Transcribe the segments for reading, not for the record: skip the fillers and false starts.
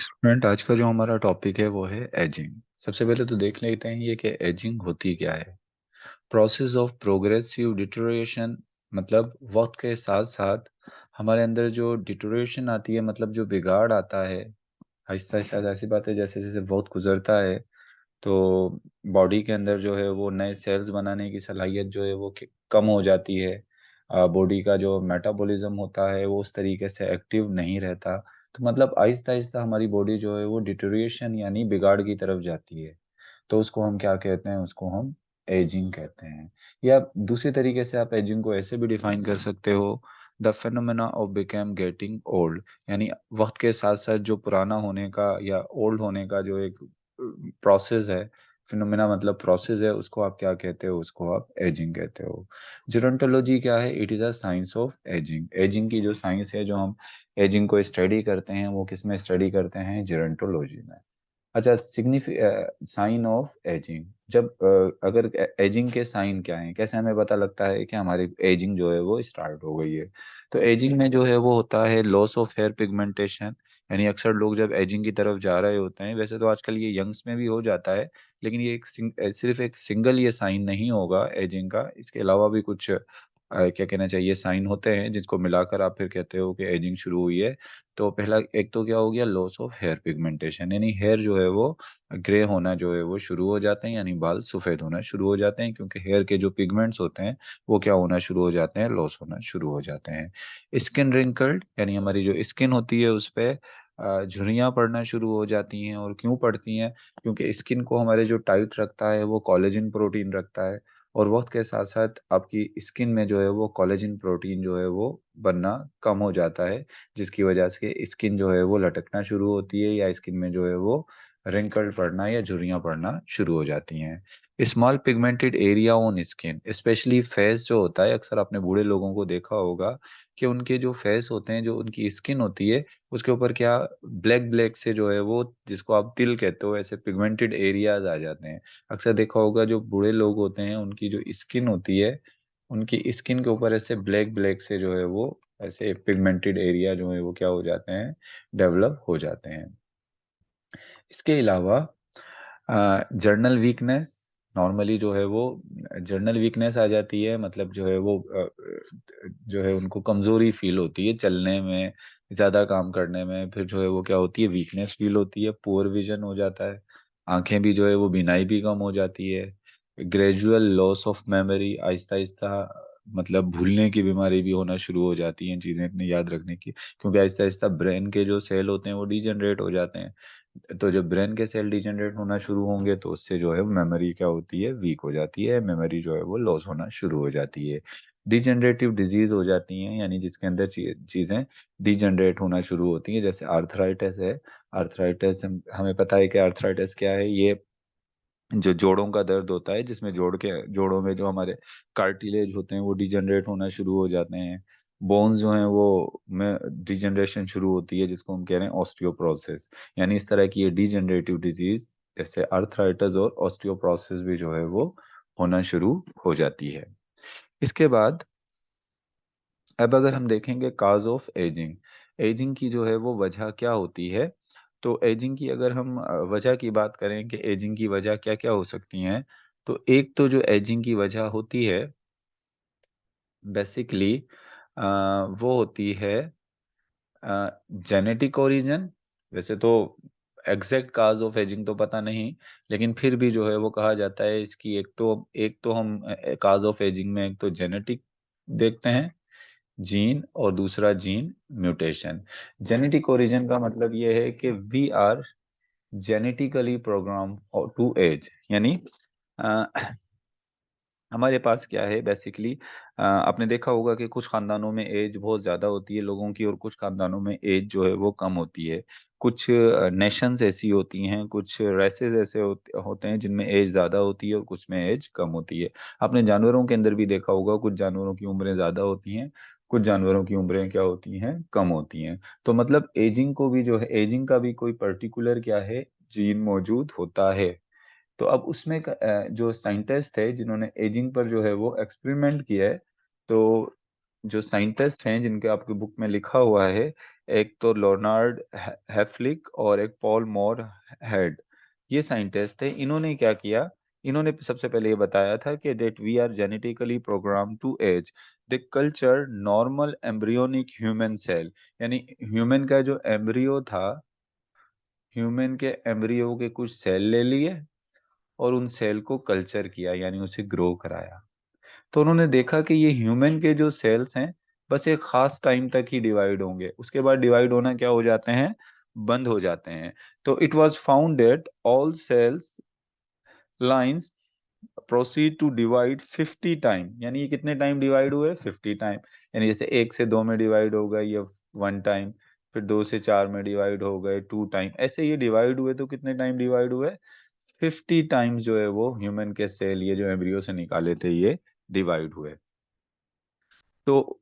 Student, आज का जो हमारा टॉपिक है वो है एजिंग। सबसे पहले तो देख लेते हैं ये कि एजिंग होती क्या है। प्रोसेस ऑफ प्रोग्रेसिव डिटोरेशन, मतलब वक्त के साथ साथ हमारे अंदर जो डिटोरेशन आती है, मतलब जो बिगाड़ आता है आहिस्ता आहिस्ता। ऐसी बात है, जैसे जैसे वक्त गुजरता है तो बॉडी के अंदर जो है वो नए सेल्स बनाने की सलाहियत जो है वो कम हो जाती है। बॉडी का जो मेटाबॉलिज्म होता है वो उस तरीके से एक्टिव नहीं रहता। तो मतलब आहिस्ता आहिस्ता हमारी बॉडी जो है वो डिटोरिएशन यानी बिगाड़ की तरफ जाती है। तो उसको हम क्या कहते हैं? उसको हम एजिंग कहते हैं। या दूसरी तरीके से आप एजिंग को ऐसे भी डिफाइन कर सकते हो, the phenomena of become getting old. यानी वक्त के साथ साथ जो पुराना होने का या ओल्ड होने का जो एक प्रोसेस है, फिनोमेना मतलब प्रोसेस है, उसको आप क्या कहते हो? उसको आप एजिंग कहते हो। जेरोंटोलॉजी क्या है? It is a science of ageing. Ageing की जो साइंस है, जो हम एजिंग को स्टडी करते हैं, वो किस में स्टडी करते हैं? जेरोंटोलॉजी में। अच्छा, साइन ऑफ एजिंग। जब अगर एजिंग के साइन क्या हैं, कैसे हमें पता लगता है कि हमारी एजिंग जो है वो स्टार्ट हो गई है? तो एजिंग में जो है वो होता है लॉस ऑफ हेयर पिगमेंटेशन। यानी अक्सर लोग जब एजिंग की तरफ जा रहे होते हैं, वैसे तो आजकल ये यंग्स में भी हो जाता है, लेकिन ये सिर्फ एक सिंगल ये साइन नहीं होगा एजिंग का। इसके अलावा भी कुछ क्या कहना चाहिए, साइन होते हैं जिसको मिलाकर आप फिर कहते हो कि एजिंग शुरू हुई है। तो पहला एक तो क्या हो गया? लॉस ऑफ हेयर पिगमेंटेशन, यानी हेयर जो है वो ग्रे होना जो है वो शुरू हो जाते हैं, यानी बाल सफेद होना शुरू हो जाते हैं, क्योंकि हेयर के जो पिगमेंट्स होते हैं वो क्या होना शुरू हो जाते हैं? लॉस होना शुरू हो जाते हैं। स्किन रिंकल्ड, यानी हमारी जो स्किन होती है उस पे झुर्रियाँ पड़ना शुरू हो जाती हैं। और क्यों पड़ती हैं? क्योंकि स्किन को हमारे जो टाइट रखता है वो कोलेजन प्रोटीन रखता है। और वक्त के साथ साथ आपकी स्किन में जो है वो कोलेजन प्रोटीन जो है वो बनना कम हो जाता है, जिसकी वजह से स्किन जो है वो लटकना शुरू होती है, या स्किन में जो है वो रिंकल पड़ना या झुर्रियाँ पड़ना शुरू हो जाती हैं। Small pigmented area on skin, specially face जो होता है, अक्सर आपने बूढ़े लोगों को देखा होगा कि उनके जो फेस होते हैं, जो उनकी स्किन होती है, उसके ऊपर क्या ब्लैक ब्लैक से जो है वो, जिसको आप तिल कहते हो, ऐसे पिगमेंटेड एरियाज आ जाते हैं। अक्सर देखा होगा जो बूढ़े लोग होते हैं उनकी जो स्किन होती है, उनकी स्किन के ऊपर ऐसे ब्लैक ब्लैक से जो है वो ऐसे पिगमेंटेड एरिया जो है वो क्या हो जाते हैं? डेवलप हो जाते हैं। इसके अलावा जर्नल वीकनेस, नॉर्मली जो है वो जर्नल वीकनेस आ जाती है, मतलब जो है वो जो है उनको कमजोरी फील होती है चलने में, ज्यादा काम करने में। फिर जो है वो क्या होती है? वीकनेस फील होती है, पुअर विजन हो जाता है, आंखें भी जो है वो बीनाई भी कम हो जाती है। Gradual loss of memory, Aahista Aahista मतलब भूलने की बीमारी भी होना शुरू हो जाती है, चीजें इतनी याद रखने की, क्योंकि आहिस्ता आहिस्ता ब्रेन के जो सेल होते हैं वो डिजनरेट हो जाते हैं। तो जब ब्रेन के सेल डिजनरेट होना शुरू होंगे तो उससे जो है मेमोरी क्या होती है? वीक हो जाती है, मेमोरी जो है वो लॉस होना शुरू हो जाती है। डिजनरेटिव डिजीज हो जाती हैं, यानी जिसके अंदर चीजें डिजनरेट होना शुरू होती हैं, जैसे आर्थराइटिस है। आर्थराइटिस, हमें पता है कि आर्थराइटिस क्या है। ये जो जोड़ों का दर्द होता है, जिसमें जोड़ों में जो हमारे कार्टिलेज होते हैं वो डिजनरेट होना शुरू हो जाते हैं। बोन्स जो हैं वो में डिजनरेशन शुरू होती है, जिसको हम कह रहे हैं ऑस्टियोप्रोसिस। यानी इस तरह की ये डिजनरेटिव डिजीज जैसे आर्थराइटिस और ऑस्टियोप्रोसिस भी जो है वो होना शुरू हो जाती है। इसके बाद अब अगर हम देखेंगे काज ऑफ एजिंग, एजिंग की जो है वो वजह क्या होती है। तो एजिंग की अगर हम वजह की बात करें कि एजिंग की वजह क्या क्या हो सकती हैं, तो एक तो जो एजिंग की वजह होती है बेसिकली वो होती है जेनेटिक ओरिजिन। वैसे तो एग्जैक्ट काज ऑफ एजिंग तो पता नहीं, लेकिन फिर भी जो है वो कहा जाता है इसकी एक तो हम काज ऑफ एजिंग में एक तो जेनेटिक देखते हैं, जीन, और दूसरा जीन म्यूटेशन। जेनेटिक ओरिजिन का मतलब ये है कि we are genetically program to age, यानी अ, हमारे पास क्या है बेसिकली, आपने देखा होगा कि कुछ खानदानों में एज बहुत ज्यादा होती है लोगों की, और कुछ खानदानों में एज जो है वो कम होती है। कुछ नेशंस ऐसी होती हैं, कुछ रेसेस ऐसे होते हैं जिनमें एज ज्यादा होती है और कुछ में एज कम होती है। आपने जानवरों के अंदर भी देखा होगा, कुछ जानवरों की उम्रें ज्यादा होती हैं, कुछ जानवरों की उम्रें क्या होती हैं? कम होती हैं। तो मतलब एजिंग को भी जो है, एजिंग का भी कोई पर्टिकुलर क्या है? जीन मौजूद होता है। तो अब उसमें जो साइंटिस्ट है जिन्होंने एजिंग पर जो है वो एक्सपेरिमेंट किया है, तो जो साइंटिस्ट हैं जिनके आपकी बुक में लिखा हुआ है, एक तो लोनार्ड हेफलिक और एक पॉल मोर हेड, ये साइंटिस्ट थे। इन्होंने क्या किया, इन्होंने सबसे पहले ये बताया था कि that we are genetically program to age the culture normal embryonic human cell, यानी ह्यूमन का जो एम्ब्रियो था, ह्यूमन के एम्ब्रियो के कुछ सेल ले लिए और उन सेल को कल्चर किया, यानी उसे ग्रो कराया। तो उन्होंने देखा कि ये ह्यूमन के जो सेल्स हैं, बस एक खास टाइम तक ही डिवाइड होंगे, उसके बाद डिवाइड होना क्या हो जाते हैं, बंद हो जाते हैं। तो it was found that all cells lines proceed to divide 50 time, यानी ये कितने टाइम डिवाइड हुए, 50 टाइम। यानी जैसे 1 से 2 में डिवाइड हो गए ये 1 टाइम, फिर 2 से 4 में डिवाइड हो गए 2 टाइम, ऐसे ये डिवाइड हुए तो कितने टाइम डिवाइड हुए, 50 टाइम्स जो है वो ह्यूमन के सेल ये जो एम्ब्रियो से निकाले थे ये डिवाइड हुए। तो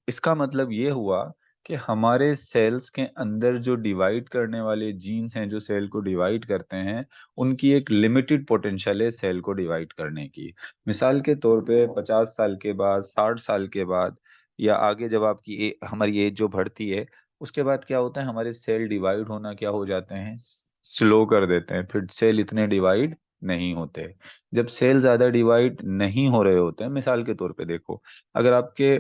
इसका मतलब ये हुआ कि हमारे सेल्स के अंदर जो डिवाइड करने वाले जीन्स हैं, जो सेल को डिवाइड करते हैं, उनकी एक लिमिटेड पोटेंशियल है सेल को डिवाइड करने की। मिसाल के तौर पे 50 साल के बाद, 60 साल के बाद, या आगे जब आपकी हमारी एज जो बढ़ती है, उसके बाद क्या होता है, हमारे सेल डिवाइड होना क्या हो जाते हैं, स्लो कर देते हैं, फिर सेल इतने डिवाइड नहीं होते। जब सेल ज्यादा डिवाइड नहीं हो रहे होते हैं, मिसाल के तौर पे देखो, अगर आपके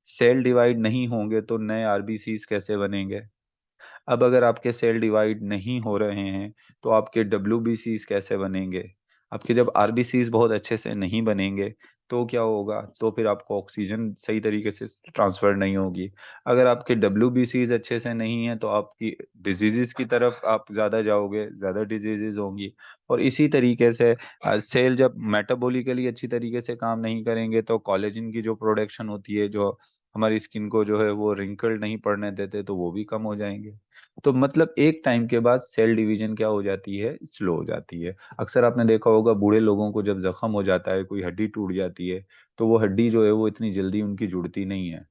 सेल डिवाइड नहीं होंगे तो नए आरबीसीज कैसे बनेंगे। अब अगर आपके सेल डिवाइड नहीं हो रहे हैं तो आपके डब्ल्यूबीसीज कैसे बनेंगे। आपके जब आरबीसीज बहुत अच्छे से नहीं बनेंगे तो क्या होगा, तो फिर आपको ऑक्सीजन सही तरीके से ट्रांसफर नहीं होगी। अगर आपके डब्ल्यूबीसीज अच्छे से नहीं है तो आपकी डिजीजेस की तरफ आप ज्यादा जाओगे, ज्यादा डिजीजेज होंगी। और इसी तरीके से सेल जब मेटाबॉलिकली अच्छी तरीके से काम नहीं करेंगे तो कोलेजन की जो प्रोडक्शन होती है, जो हमारी स्किन को जो है वो रिंकल नहीं पड़ने देते, तो वो भी कम हो जाएंगे। तो मतलब एक टाइम के बाद सेल डिवीजन क्या हो जाती है, स्लो हो जाती है। अक्सर आपने देखा होगा बूढ़े लोगों को जब जख्म हो जाता है, कोई हड्डी टूट जाती है, तो वो हड्डी जो है वो इतनी जल्दी उनकी जुड़ती नहीं है।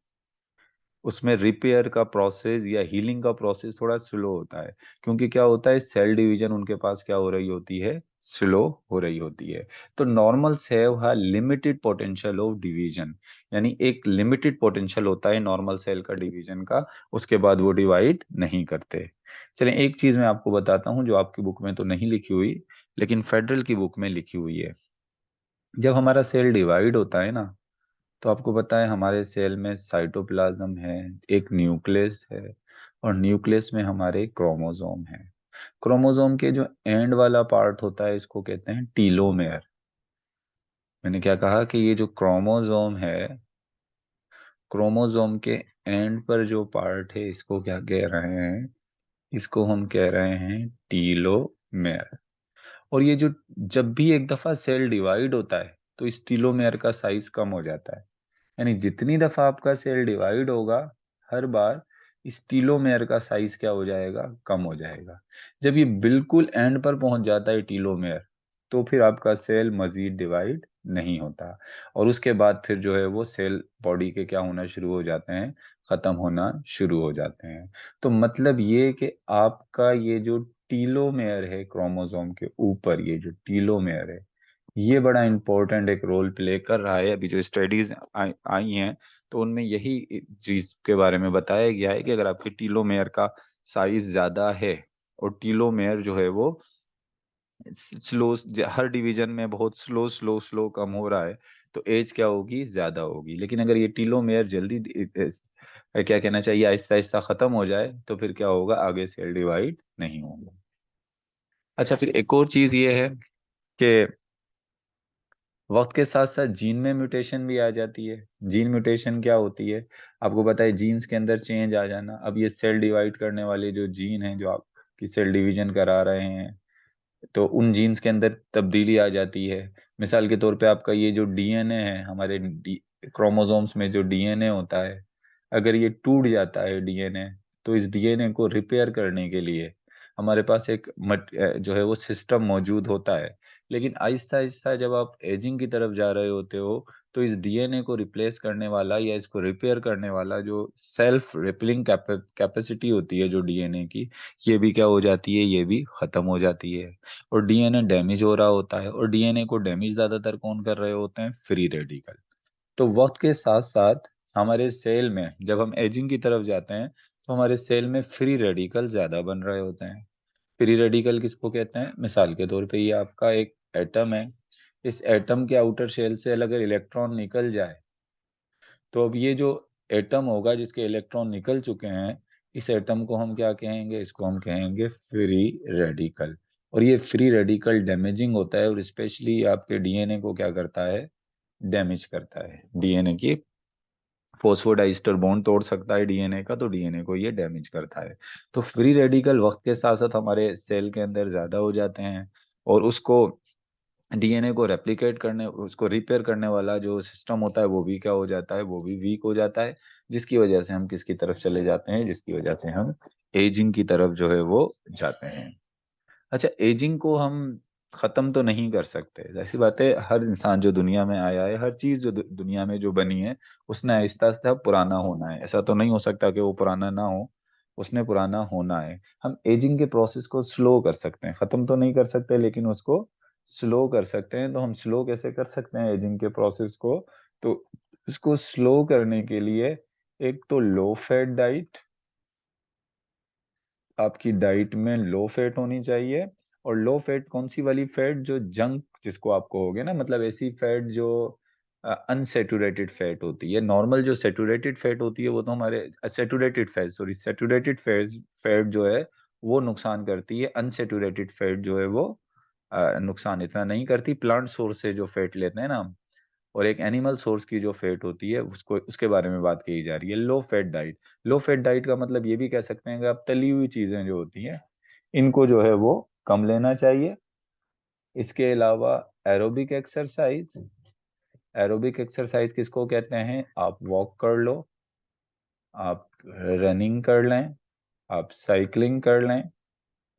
उसमें रिपेयर का प्रोसेस या हीलिंग का प्रोसेस थोड़ा स्लो होता है, क्योंकि क्या होता है, सेल डिवीजन उनके पास क्या हो रही होती है, स्लो हो रही होती है। तो नॉर्मल हैव है लिमिटेड पोटेंशियल ऑफ डिवीजन, यानी एक लिमिटेड पोटेंशियल होता है नॉर्मल सेल का डिवीजन का, उसके बाद वो डिवाइड नहीं करते। चलिए एक चीज मैं आपको बताता हूँ जो आपकी बुक में तो नहीं लिखी हुई, लेकिन फेडरल की बुक में लिखी हुई है। जब हमारा सेल डिवाइड होता है ना, तो आपको पता है हमारे सेल में साइटोप्लाज्म है, एक न्यूक्लियस है, और न्यूक्लियस में हमारे क्रोमोसोम है। क्रोमोसोम के जो एंड वाला पार्ट होता है इसको कहते हैं टीलोमेयर। मैंने क्या कहा कि ये जो क्रोमोसोम है, क्रोमोसोम के एंड पर जो पार्ट है इसको क्या कह रहे हैं, इसको हम कह रहे हैं टीलोमेयर। और ये जो जब भी एक दफा सेल डिवाइड होता है तो इस टीलोमेयर का साइज कम हो जाता है। यानी जितनी दफा आपका सेल डिवाइड होगा, हर बार इस टीलोमेयर का साइज क्या हो जाएगा, कम हो जाएगा। जब ये बिल्कुल एंड पर पहुंच जाता है टीलोमेयर, तो फिर आपका सेल मजीद डिवाइड नहीं होता, और उसके बाद फिर जो है वो सेल बॉडी के क्या होना शुरू हो जाते हैं, खत्म होना शुरू हो जाते हैं। तो मतलब ये कि आपका ये जो टीलोमेयर है, क्रोमोसोम के ऊपर ये जो टीलोमेयर है, ये बड़ा इंपॉर्टेंट एक रोल प्ले कर रहा है। अभी जो स्टडीज आई हैं तो उनमें यही चीज के बारे में बताया गया है कि अगर आपके टीलोमेयर का साइज ज्यादा है और टीलोमेयर जो है वो स्लो, हर डिवीजन में बहुत स्लो स्लो स्लो कम हो रहा है, तो एज क्या होगी, ज्यादा होगी। लेकिन अगर ये टीलोमेयर जल्दी क्या कहना चाहिए, आहिस्ता आहिस्ता खत्म हो जाए, तो फिर क्या होगा, आगे सेल डिवाइड नहीं होगा। अच्छा, फिर एक और चीज ये है कि वक्त के साथ साथ जीन में म्यूटेशन भी आ जाती है। जीन म्यूटेशन क्या होती है, आपको पता है, जीन्स के अंदर चेंज आ जाना। अब ये सेल डिवाइड करने वाले जो जीन हैं, जो आपकी सेल डिवीजन करा रहे हैं, तो उन जीन्स के अंदर तब्दीली आ जाती है। मिसाल के तौर पे आपका ये जो डीएनए है, हमारे क्रोमोसोम्स में जो डीएनए होता है, अगर ये टूट जाता है डीएनए, तो इस डीएनए को रिपेयर करने के लिए हमारे पास एक जो है वो सिस्टम मौजूद होता है। लेकिन आहिस्ता आहिस्ता जब आप एजिंग की तरफ जा रहे होते हो, तो इस डीएनए को रिप्लेस करने वाला या इसको रिपेयर करने वाला जो सेल्फ रिपेलिंग कैपेसिटी होती है जो डीएनए की, ये भी क्या हो जाती है, ये भी खत्म हो जाती है। और डीएनए डैमेज हो रहा होता है, और डीएनए को डैमेज ज्यादातर कौन कर रहे होते हैं, फ्री रेडिकल। तो वक्त के साथ साथ हमारे सेल में जब हम एजिंग की तरफ जाते हैं तो हमारे सेल में फ्री रेडिकल ज्यादा बन रहे होते हैं। फ्री रेडिकल किसको कहते हैं? मिसाल के तौर पे ये आपका एक एटम है, इस एटम के आउटर शेल से अगर इलेक्ट्रॉन निकल जाए तो अब ये जो एटम होगा जिसके इलेक्ट्रॉन निकल चुके हैं, इस एटम को हम क्या कहेंगे? इसको हम कहेंगे फ्री रेडिकल। और ये फ्री रेडिकल डैमेजिंग होता है और स्पेशली आपके डीएनए को क्या करता है? डैमेज करता है। डीएनए की फोस्फोडाइस्टर बॉन्ड तोड़ सकता है डीएनए का, तो डीएनए को ये डैमेज करता है। तो फ्री रेडिकल वक्त के साथ साथ हमारे सेल के अंदर ज्यादा हो जाते हैं, और उसको डीएनए को रेप्लिकेट करने, उसको रिपेयर करने वाला जो सिस्टम होता है वो भी क्या हो जाता है? वो भी वीक हो जाता है, जिसकी वजह से हम किसकी तरफ चले जाते हैं? जिसकी वजह से हम एजिंग की तरफ जो है वो जाते हैं। अच्छा, एजिंग को हम खत्म तो नहीं कर सकते, ऐसी बात है। हर इंसान जो दुनिया में आया है, हर चीज जो दुनिया में जो बनी है, उसने आहिस्ता आहिस्ता पुराना होना है। ऐसा तो नहीं हो सकता कि वो पुराना ना हो, उसने पुराना होना है। हम एजिंग के प्रोसेस को स्लो कर सकते हैं, खत्म तो नहीं कर सकते लेकिन उसको स्लो कर सकते हैं। तो हम स्लो कैसे कर सकते हैं एजिंग के प्रोसेस को? तो इसको स्लो करने के लिए एक तो लो फैट डाइट, आपकी डाइट में लो फैट होनी चाहिए। और लो फैट कौन सी वाली फैट? जो जंक जिसको आप कहोगे ना, मतलब ऐसी फैट जो अनसेचुरेटेड फैट होती है। नॉर्मल जो सेचुरेटेड फैट होती है वो तो हमारे saturated fat, sorry, saturated fat fat जो है वो नुकसान करती है। अनसेचुरेटेड फैट जो है वो नुकसान इतना नहीं करती। प्लांट सोर्स से जो फैट लेते हैं ना हम, और एक एनिमल सोर्स की जो फैट होती है उसको, उसके बारे में बात की जा रही है। Low fat diet, low fat diet का मतलब ये भी कह सकते हैं कि आप तली हुई चीजें जो होती हैं इनको जो है वो कम लेना चाहिए। इसके अलावा एरोबिक एक्सरसाइज, एरोबिक एक्सरसाइज किसको कहते हैं? आप वॉक कर लो, आप रनिंग कर लें, आप साइकिलिंग कर लें,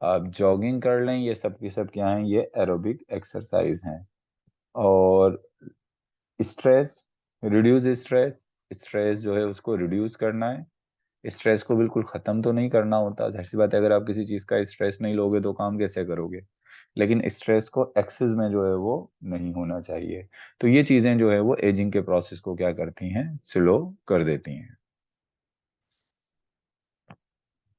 आप जॉगिंग कर लें, ये सब की सब क्या हैं? ये एरोबिक एक्सरसाइज हैं। और स्ट्रेस, रिड्यूस स्ट्रेस, स्ट्रेस जो है उसको रिड्यूस करना है। स्ट्रेस को बिल्कुल खत्म तो नहीं करना होता, जाहिर सी बात है। अगर आप किसी चीज का स्ट्रेस नहीं लोगे तो काम कैसे करोगे? लेकिन स्ट्रेस को एक्सेस में जो है वो नहीं होना चाहिए। तो ये चीजें जो है वो एजिंग के प्रोसेस को क्या करती हैं? स्लो कर देती हैं।